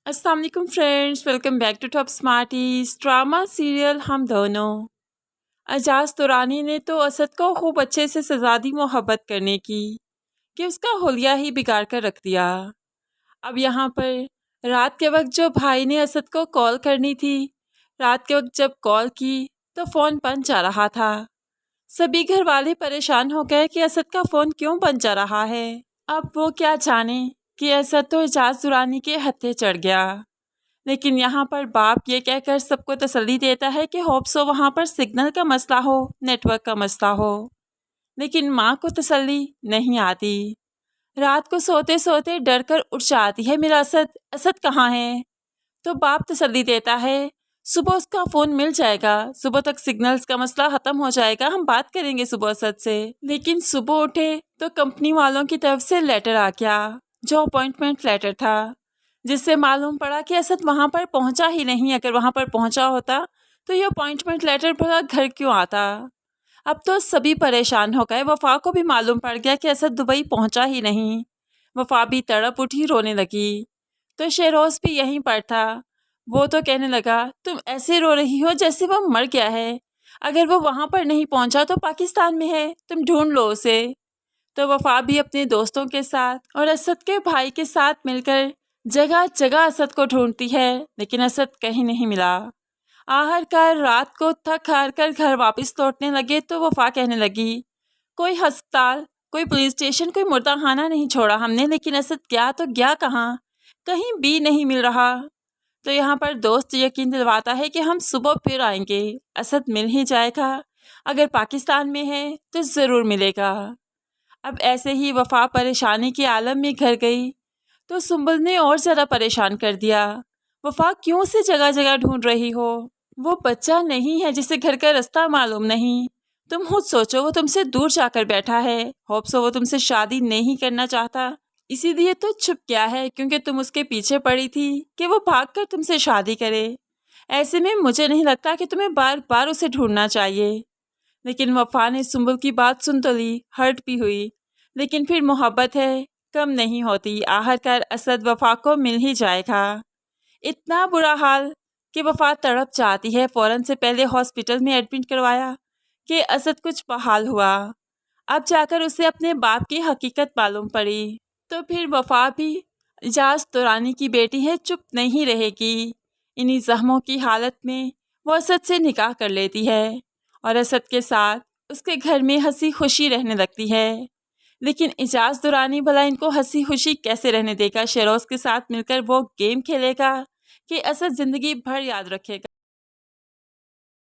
अस्सलाम वालेकुम friends, welcome back to Top Smarties. Drama serial Hum Dono. Ejaz Durrani ने तो असद को खूब अच्छे से सजा दी मोहब्बत करने की कि उसका हुलिया ही बिगाड़ कर रख दिया। अब यहाँ पर रात के वक्त जो भाई ने असद को कॉल करनी थी, रात के वक्त जब कॉल की तो फ़ोन बंद जा रहा था। सभी घर वाले परेशान हो गए कि असद का फ़ोन क्यों बंद जा रहा है। अब वो क्या जाने कि असद तो एजाज दुरानी के हत्थे चढ़ गया। लेकिन यहाँ पर बाप ये कहकर सबको तसल्ली देता है कि होप्सो वहाँ पर सिग्नल का मसला हो, नेटवर्क का मसला हो। लेकिन माँ को तसल्ली नहीं आती। रात को सोते सोते डर कर उठ जाती है, मेरा असद कहाँ है। तो बाप तसल्ली देता है, सुबह उसका फ़ोन मिल जाएगा, सुबह तक सिग्नल्स का मसला ख़त्म हो जाएगा, हम बात करेंगे सुबह असद से। लेकिन सुबह उठे तो कंपनी वालों की तरफ से लेटर आ गया, जो अपॉइंटमेंट लेटर था, जिससे मालूम पड़ा कि असद वहाँ पर पहुँचा ही नहीं। अगर वहाँ पर पहुँचा होता तो ये अपॉइंटमेंट लेटर भला घर क्यों आता। अब तो सभी परेशान हो गए। वफ़ा को भी मालूम पड़ गया कि असद दुबई पहुँचा ही नहीं। वफ़ा भी तड़प उठी, रोने लगी। तो शेरोज़ भी यहीं पर था। वो तो कहने लगा, तुम ऐसे रो रही हो जैसे वो मर गया है। अगर वो वहाँ पर नहीं पहुँचा तो पाकिस्तान में है, तुम ढूंढ लो उसे। तो वफ़ा भी अपने दोस्तों के साथ और असद के भाई के साथ मिलकर जगह जगह असद को ढूंढती है, लेकिन असद कहीं नहीं मिला। आखिरकार रात को थक हार कर घर वापस लौटने लगे तो वफ़ा कहने लगी, कोई अस्पताल, कोई पुलिस स्टेशन, कोई मुर्दाखाना नहीं छोड़ा हमने, लेकिन असद गया तो गया कहाँ, कहीं भी नहीं मिल रहा। तो यहाँ पर दोस्त यकीन दिलवाता है कि हम सुबह फिर आएंगे, असद मिल ही जाएगा, अगर पाकिस्तान में है तो ज़रूर मिलेगा। अब ऐसे ही वफ़ा परेशानी के आलम में घर गई तो सुंबल ने और ज़्यादा परेशान कर दिया। वफ़ा क्यों से जगह जगह ढूंढ रही हो, वो बच्चा नहीं है जिसे घर का रास्ता मालूम नहीं। तुम खुद सोचो, वो तुमसे दूर जाकर बैठा है, होप्सो वो तुमसे शादी नहीं करना चाहता, इसीलिए तो छुप गया है, क्योंकि तुम उसके पीछे पड़ी थी कि वो भागकर तुमसे शादी करे। ऐसे में मुझे नहीं लगता कि तुम्हें बार बार उसे ढूंढना चाहिए। लेकिन वफ़ा ने सुंबल की बात सुन तो ली, हर्ट भी हुई, लेकिन फिर मोहब्बत है, कम नहीं होती। आखिरकार असद वफ़ा को मिल ही जाएगा। इतना बुरा हाल कि वफ़ा तड़प जाती है। फ़ौरन से पहले हॉस्पिटल में एडमिट करवाया कि असद कुछ बहाल हुआ। अब जाकर उसे अपने बाप की हकीकत मालूम पड़ी। तो फिर वफ़ा भी एजाज दुरानी की बेटी है, चुप नहीं रहेगी। इन्हीं ज़ख्मों की हालत में वो असद से निकाह कर लेती है और असद के साथ उसके घर में हंसी खुशी रहने लगती है। लेकिन एजाज दुरानी भला इनको हंसी खुशी कैसे रहने देगा। शेरोज़ के साथ मिलकर वो गेम खेलेगा कि असद ज़िंदगी भर याद रखेगा।